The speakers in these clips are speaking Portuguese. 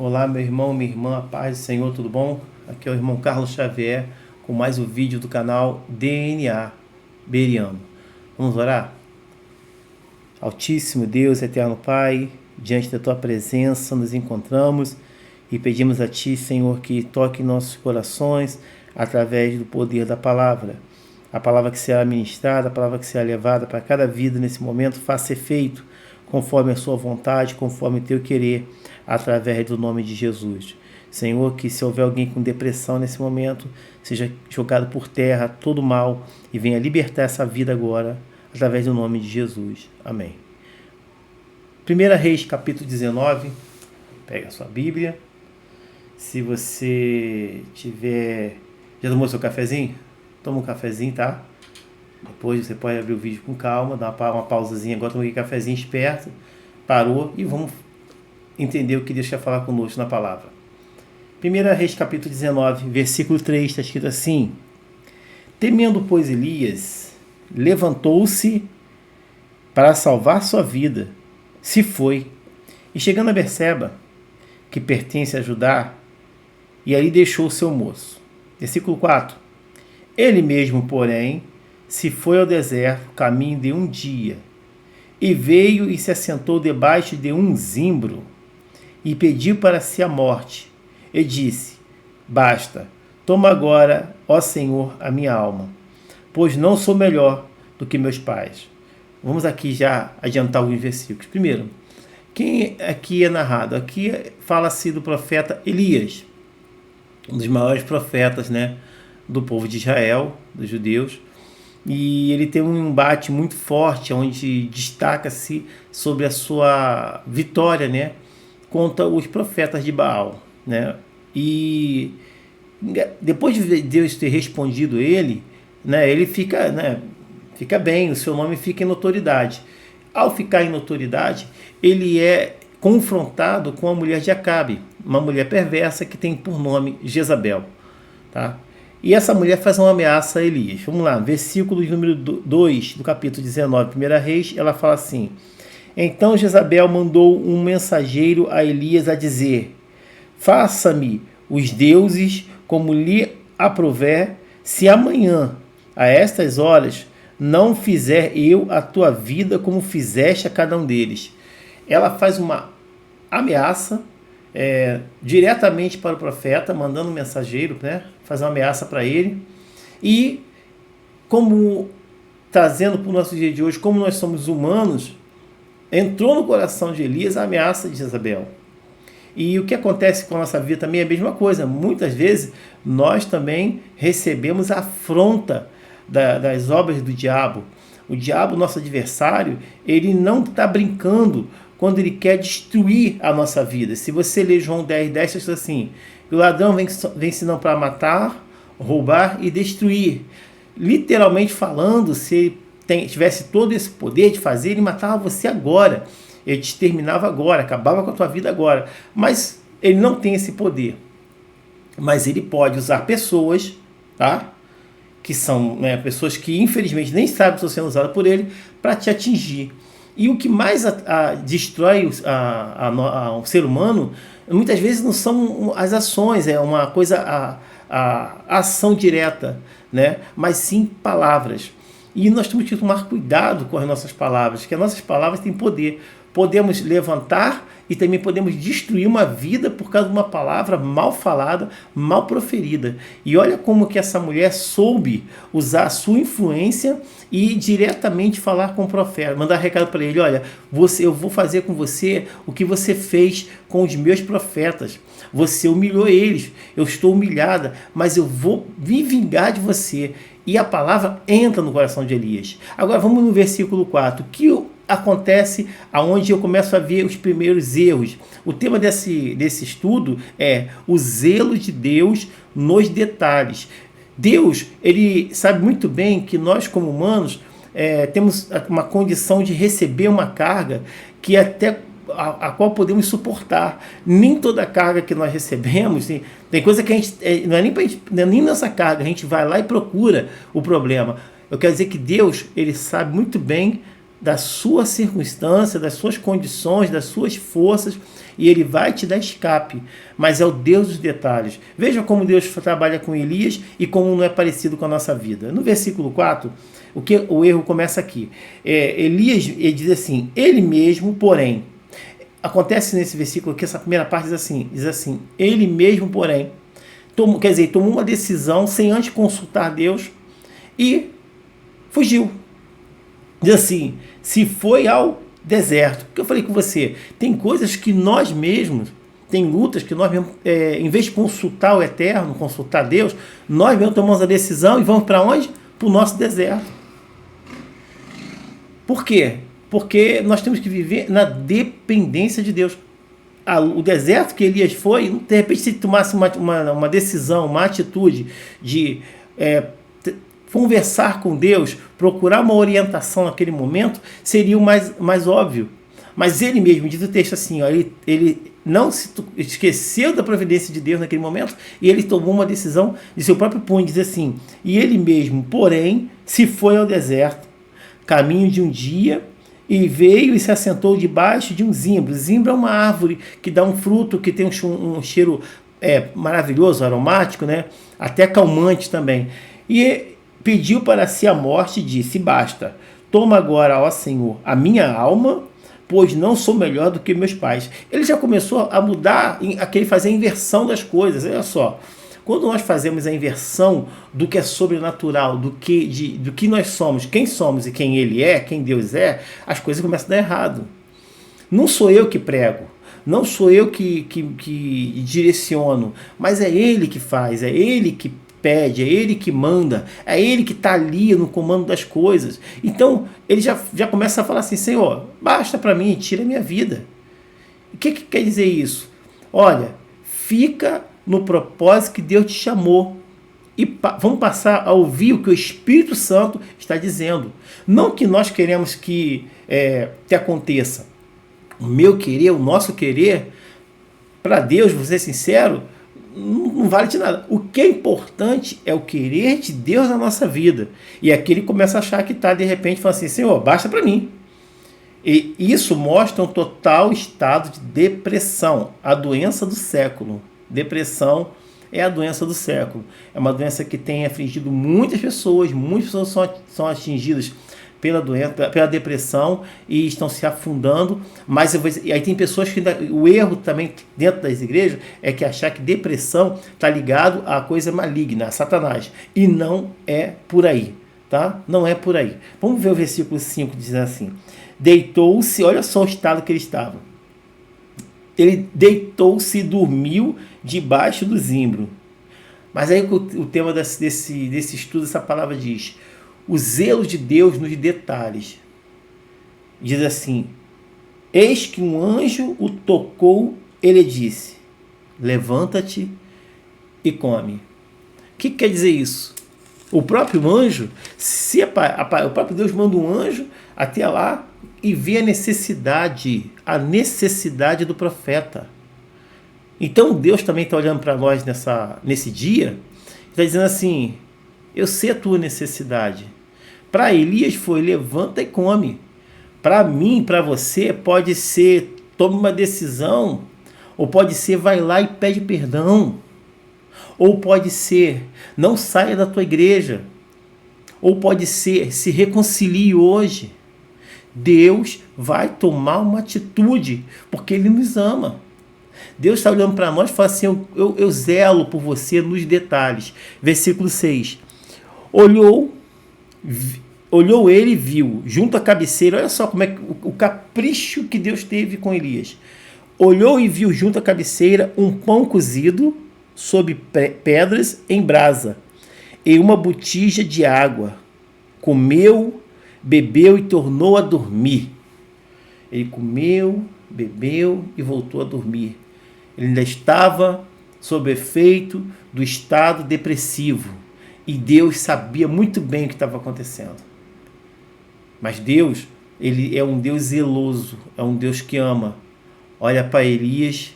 Olá, meu irmão, minha irmã, a paz do Senhor, tudo bom? Aqui é o irmão Carlos Xavier com mais um vídeo do canal DNA Beriano. Vamos orar? Altíssimo Deus, eterno Pai, diante da Tua presença nos encontramos e pedimos a Ti, Senhor, que toque nossos corações através do poder da palavra. A palavra que será ministrada, a palavra que será levada para cada vida nesse momento, faça efeito conforme a Sua vontade, conforme o Teu querer, através do nome de Jesus. Senhor, que se houver alguém com depressão nesse momento, seja jogado por terra todo mal e venha libertar essa vida agora, através do nome de Jesus. Amém. 1 Reis, capítulo 19. Pega a sua Bíblia. Se você tiver... Já tomou seu cafezinho? Toma um cafezinho, tá? Depois você pode abrir o vídeo com calma, dar uma pausazinha. Agora toma um cafezinho esperto. Parou e vamos entender o que Deus quer falar conosco na palavra. 1 Reis, capítulo 19, versículo 3, está escrito assim: Temendo, pois, Elias, levantou-se para salvar sua vida, se foi, e chegando a Berseba, que pertence a Judá, e ali deixou o seu moço. Versículo 4. Ele mesmo, porém, se foi ao deserto, caminho de um dia, e veio e se assentou debaixo de um zimbro, e pediu para si a morte, e disse: Basta, toma agora, ó Senhor, a minha alma, pois não sou melhor do que meus pais. Vamos aqui já adiantar alguns versículos. Primeiro, quem aqui é narrado? Aqui fala-se do profeta Elias, um dos maiores profetas, do povo de Israel, dos judeus, e ele tem um embate muito forte, onde destaca-se sobre a sua vitória, contra os profetas de Baal, E depois de Deus ter respondido ele, ele fica bem, o seu nome fica em notoriedade. Ao ficar em notoriedade, ele é confrontado com a mulher de Acabe, uma mulher perversa que tem por nome Jezabel, tá? E essa mulher faz uma ameaça a Elias. Vamos lá, versículo número 2 do capítulo 19, 1 Reis, ela fala assim: Então Jezabel mandou um mensageiro a Elias a dizer: Faça-me os deuses como lhe aprouver, se amanhã, a estas horas, não fizer eu a tua vida como fizeste a cada um deles. Ela faz uma ameaça diretamente para o profeta, mandando um mensageiro, fazer uma ameaça para ele. E como trazendo para o nosso dia de hoje, como nós somos humanos, entrou no coração de Elias a ameaça de Jezabel. E o que acontece com a nossa vida também é a mesma coisa. Muitas vezes nós também recebemos a afronta das obras do diabo. O diabo, nosso adversário, ele não está brincando quando ele quer destruir a nossa vida. Se você ler João 10, diz assim: o ladrão vem senão para matar, roubar e destruir. Literalmente falando, se ele tivesse todo esse poder de fazer, ele matava você agora. Ele te exterminava agora, acabava com a tua vida agora. Mas ele não tem esse poder. Mas ele pode usar pessoas, tá? Que são pessoas que infelizmente nem sabem que estão sendo usadas por ele, para te atingir. E o que mais destrói o ser humano, muitas vezes não são as ações, é uma coisa, a ação direta, mas sim palavras. E nós temos que tomar cuidado com as nossas palavras, porque as nossas palavras têm poder. Podemos levantar e também podemos destruir uma vida por causa de uma palavra mal falada, mal proferida. E olha como que essa mulher soube usar a sua influência e diretamente falar com o profeta, mandar recado para ele: olha, eu vou fazer com você o que você fez com os meus profetas. Você humilhou eles, eu estou humilhada, mas eu vou me vingar de você. E a palavra entra no coração de Elias. Agora vamos no versículo 4, que acontece aonde eu começo a ver os primeiros erros. O tema desse estudo é o zelo de Deus nos detalhes. Deus, ele sabe muito bem que nós, como humanos, temos uma condição de receber uma carga que até a qual podemos suportar. Nem toda carga que nós recebemos, tem coisa que a gente, não é nem nessa carga, a gente vai lá e procura o problema. Eu quero dizer que Deus, ele sabe muito bem da sua circunstância, das suas condições, das suas forças, e ele vai te dar escape, mas é o Deus dos detalhes. Veja como Deus trabalha com Elias e como não é parecido com a nossa vida. No versículo 4, o erro começa aqui. Elias, ele diz assim, ele mesmo, porém, acontece nesse versículo que essa primeira parte diz assim, ele mesmo, porém, tomou uma decisão sem antes consultar Deus e fugiu. Diz assim, se foi ao deserto. Porque eu falei com você, tem coisas que nós mesmos, tem lutas que nós mesmos, em vez de consultar o Eterno, consultar Deus, nós mesmos tomamos a decisão e vamos para onde? Para o nosso deserto. Por quê? Porque nós temos que viver na dependência de Deus. O deserto que Elias foi, de repente, se tomasse uma decisão, uma atitude de conversar com Deus, procurar uma orientação naquele momento, seria o mais óbvio. Mas ele mesmo, diz o texto assim, ó, ele não se esqueceu da providência de Deus naquele momento e ele tomou uma decisão de seu próprio punho, diz assim, e ele mesmo, porém, se foi ao deserto, caminho de um dia, e veio e se assentou debaixo de um zimbro. Zimbro é uma árvore que dá um fruto, que tem um cheiro maravilhoso, aromático, né? Até calmante também. E pediu para si a morte e disse, basta, toma agora, ó Senhor, a minha alma, pois não sou melhor do que meus pais. Ele já começou a mudar, a fazer a inversão das coisas. Olha só, quando nós fazemos a inversão do que é sobrenatural, do que nós somos, quem somos e quem Ele é, quem Deus é, as coisas começam a dar errado. Não sou eu que prego, não sou eu que direciono, mas é Ele que faz, é Ele que pede, é Ele que manda, é Ele que está ali no comando das coisas. Então ele já começa a falar assim, Senhor, basta para mim, tira a minha vida. O que quer dizer isso? Olha, fica no propósito que Deus te chamou e vamos passar a ouvir o que o Espírito Santo está dizendo. Não que nós queremos que aconteça. O meu querer, o nosso querer, para Deus, vou ser sincero, não vale de nada. O que é importante é o querer de Deus na nossa vida. E aqui ele começa a achar que está, de repente, falando assim, Senhor, basta para mim. E isso mostra um total estado de depressão, a doença do século. Depressão é a doença do século. É uma doença que tem afligido muitas pessoas são atingidas pela depressão e estão se afundando, mas aí tem pessoas que o erro também dentro das igrejas é que achar que depressão está ligado a coisa maligna, a Satanás, e não é por aí, tá? Não é por aí. Vamos ver o versículo 5, diz assim, deitou-se, olha só o estado que ele estava, ele deitou-se e dormiu debaixo do zimbro. Mas aí o tema desse estudo, essa palavra diz, o zelo de Deus nos detalhes. Diz assim, eis que um anjo o tocou, ele disse, levanta-te e come. O que quer dizer isso? O próprio anjo, o próprio Deus manda um anjo até lá e vê a necessidade do profeta. Então Deus também está olhando para nós nesse dia, está dizendo assim, eu sei a tua necessidade. Para Elias foi, levanta e come. Para mim, para você, pode ser, tome uma decisão, ou pode ser, vai lá e pede perdão, ou pode ser, não saia da tua igreja, ou pode ser, se reconcilie hoje. Deus vai tomar uma atitude, porque Ele nos ama. Deus está olhando para nós e fala assim, eu zelo por você nos detalhes. Versículo 6. Olhou ele e viu, junto à cabeceira, olha só como é o capricho que Deus teve com Elias. Olhou e viu junto à cabeceira um pão cozido sobre pedras em brasa e uma botija de água. Comeu, bebeu e tornou a dormir. Ele comeu, bebeu e voltou a dormir. Ele ainda estava sob efeito do estado depressivo. E Deus sabia muito bem o que estava acontecendo. Mas Deus, Ele é um Deus zeloso, é um Deus que ama. Olha para Elias,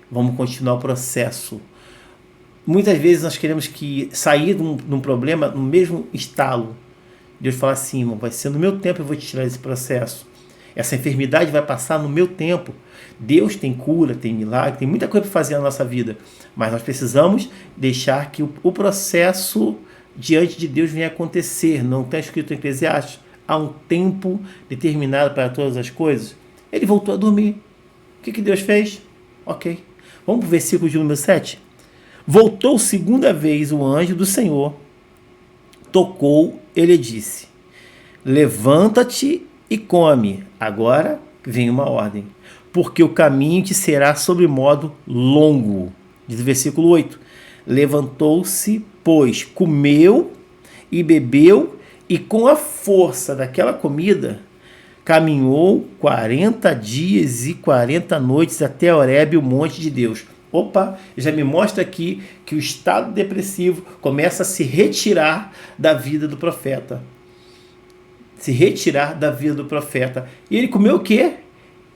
vamos continuar o processo. Muitas vezes nós queremos sair de um problema no mesmo estalo. Deus fala assim, irmão, vai ser no meu tempo eu vou te tirar desse processo. Essa enfermidade vai passar no meu tempo. Deus tem cura, tem milagre, tem muita coisa para fazer na nossa vida, mas nós precisamos deixar que o processo diante de Deus venha acontecer. Não está escrito em Eclesiastes? Há um tempo determinado para todas as coisas. Ele voltou a dormir. O que Deus fez? Ok. Vamos para o versículo de número 7. Voltou segunda vez o anjo do Senhor, tocou, ele disse: levanta-te e come. Agora vem uma ordem, porque o caminho te será sobremodo longo. Diz o versículo 8. Levantou-se, pois, comeu e bebeu, e com a força daquela comida caminhou 40 dias e 40 noites até Horebe, o monte de Deus. Opa, já me mostra aqui que o estado depressivo começa a se retirar da vida do profeta. Se retirar da vida do profeta. E ele comeu o quê?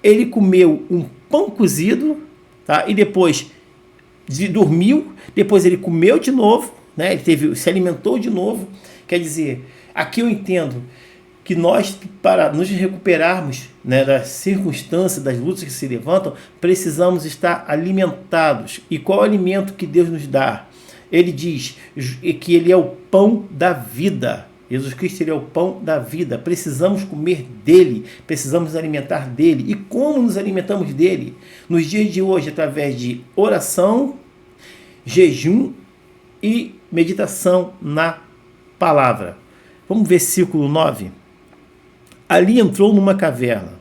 Ele comeu um pão cozido, tá? E depois dormiu, depois ele comeu de novo, né? Ele se alimentou de novo. Quer dizer, aqui eu entendo que nós, para nos recuperarmos, né, das circunstâncias, das lutas que se levantam, precisamos estar alimentados. E qual é o alimento que Deus nos dá? Ele diz que Ele é o pão da vida. Jesus Cristo, Ele é o pão da vida. Precisamos comer dele, precisamos nos alimentar dele. E como nos alimentamos dele? Nos dias de hoje, através de oração, jejum e meditação na palavra. Vamos versículo 9. Ali entrou numa caverna,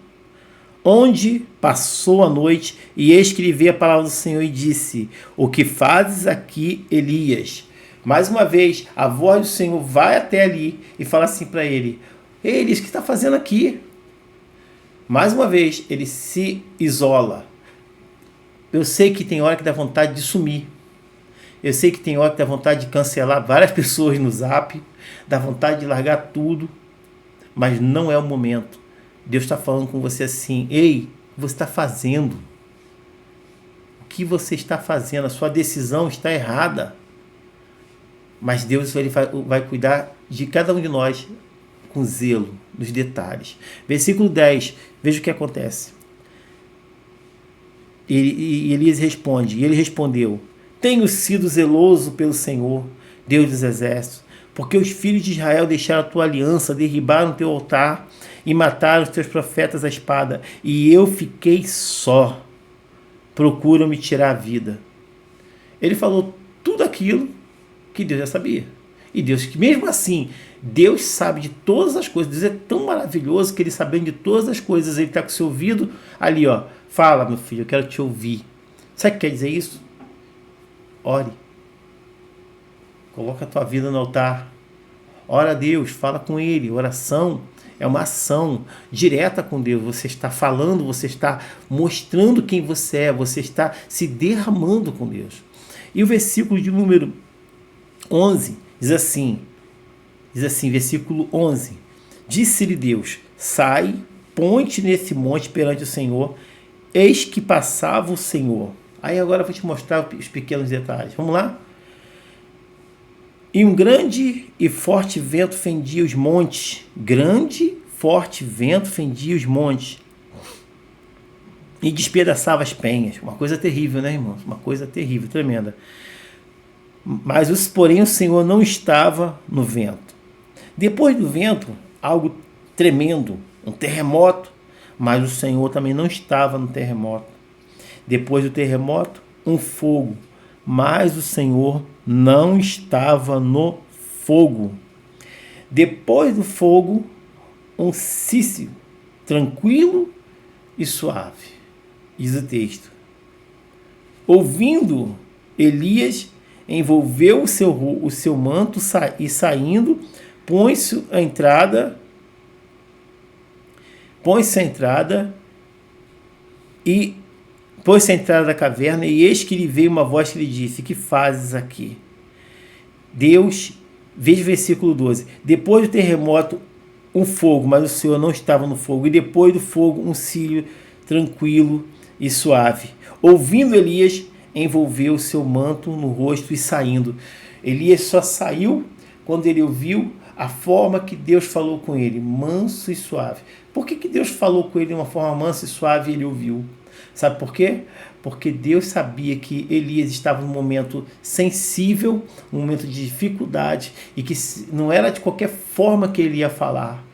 onde passou a noite, e escreveu a palavra do Senhor e disse: o que fazes aqui, Elias? Mais uma vez, a voz do Senhor vai até ali e fala assim para ele: ei, Elias, o que está fazendo aqui? Mais uma vez, ele se isola. Eu sei que tem hora que dá vontade de sumir. Eu sei que tem hora que dá vontade de cancelar várias pessoas no Zap, dá vontade de largar tudo, mas não é o momento. Deus está falando com você assim: ei, o que você está fazendo? O que você está fazendo? A sua decisão está errada. Mas Deus ele vai cuidar de cada um de nós com zelo, nos detalhes. Versículo 10, veja o que acontece. E Elias responde, e ele respondeu: tenho sido zeloso pelo Senhor, Deus dos exércitos, porque os filhos de Israel deixaram a tua aliança, derribaram o teu altar e mataram os teus profetas à espada, e eu fiquei só. Procuram me tirar a vida. Ele falou tudo aquilo que Deus já sabia. E Deus, que mesmo assim, Deus sabe de todas as coisas. Deus é tão maravilhoso que ele sabendo de todas as coisas, ele está com o seu ouvido ali, ó. Fala, meu filho, eu quero te ouvir. Sabe o que quer dizer isso? Ore. Coloca a tua vida no altar. Ora a Deus, fala com Ele. Oração é uma ação direta com Deus. Você está falando, você está mostrando quem você é, você está se derramando com Deus. E o versículo de número 11 diz assim, versículo 11: disse-lhe Deus: sai, põe-te nesse monte perante o Senhor. Eis que passava o Senhor. Aí agora eu vou te mostrar os pequenos detalhes. Vamos lá? E um grande e forte vento fendia os montes. Grande, forte vento fendia os montes. E despedaçava as penhas. Uma coisa terrível, né, irmãos? Uma coisa terrível, tremenda. Mas, porém, o Senhor não estava no vento. Depois do vento, algo tremendo, um terremoto. Mas o Senhor também não estava no terremoto. Depois do terremoto, um fogo. Mas o Senhor não estava no fogo. Depois do fogo, um silêncio tranquilo e suave. Diz o texto. Ouvindo, Elias envolveu o seu manto e saindo, põe-se à entrada da caverna, e eis que lhe veio uma voz que lhe disse: que fazes aqui? Deus, veja o versículo 12. Depois do terremoto, um fogo, mas o Senhor não estava no fogo. E depois do fogo, um cílio tranquilo e suave. Ouvindo, Elias envolveu o seu manto no rosto e saindo. Elias só saiu quando ele ouviu a forma que Deus falou com ele, manso e suave. Por que Deus falou com ele de uma forma mansa e suave e ele ouviu? Sabe por quê? Porque Deus sabia que Elias estava num momento sensível, um momento de dificuldade, e que não era de qualquer forma que ele ia falar.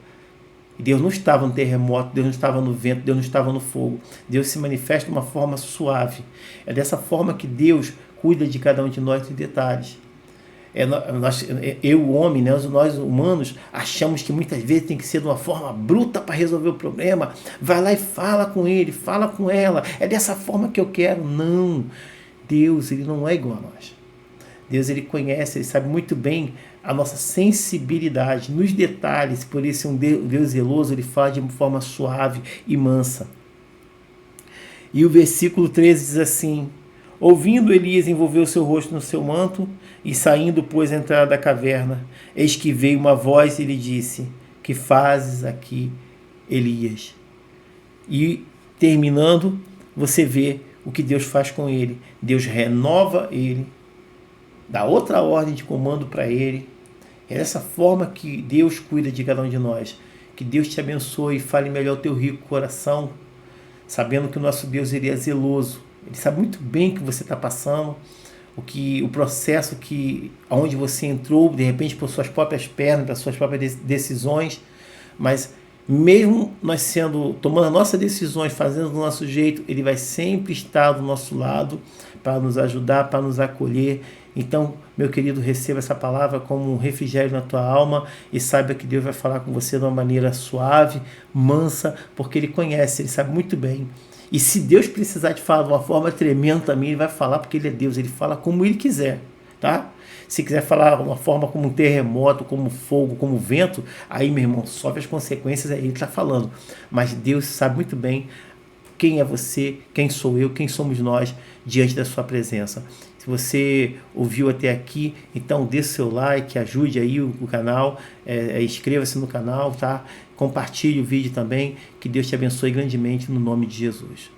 Deus não estava no terremoto, Deus não estava no vento, Deus não estava no fogo. Deus se manifesta de uma forma suave. É dessa forma que Deus cuida de cada um de nós em detalhes. Eu, o homem, né, nós humanos, achamos que muitas vezes tem que ser de uma forma bruta para resolver o problema. Vai lá e fala com ele, fala com ela. É dessa forma que eu quero. Não. Deus, ele não é igual a nós. Deus, ele conhece, ele sabe muito bem a nossa sensibilidade nos detalhes. Por isso, um Deus zeloso, ele fala de uma forma suave e mansa. E o versículo 13 diz assim: ouvindo, Elias envolveu seu rosto no seu manto e saindo, pôs a entrada da caverna. Eis que veio uma voz e lhe disse: que fazes aqui, Elias? E terminando, você vê o que Deus faz com ele. Deus renova ele, dá outra ordem de comando para ele. É dessa forma que Deus cuida de cada um de nós. Que Deus te abençoe e fale melhor o teu rico coração, sabendo que o nosso Deus, ele é zeloso. Ele sabe muito bem o que você está passando, o processo onde você entrou, de repente, por suas próprias pernas, pelas suas próprias decisões. Mas mesmo nós tomando as nossas decisões, fazendo do nosso jeito, ele vai sempre estar do nosso lado para nos ajudar, para nos acolher. Então, meu querido, receba essa palavra como um refrigério na tua alma e saiba que Deus vai falar com você de uma maneira suave, mansa, porque ele conhece, ele sabe muito bem. E se Deus precisar de falar de uma forma tremenda também, ele vai falar, porque ele é Deus, ele fala como ele quiser, tá? Se quiser falar de uma forma como um terremoto, como fogo, como vento, aí, meu irmão, sofre as consequências, aí ele está falando. Mas Deus sabe muito bem quem é você, quem sou eu, quem somos nós diante da sua presença. Se você ouviu até aqui, então dê seu like, ajude aí o canal, inscreva-se no canal, tá? Compartilhe o vídeo também, que Deus te abençoe grandemente no nome de Jesus.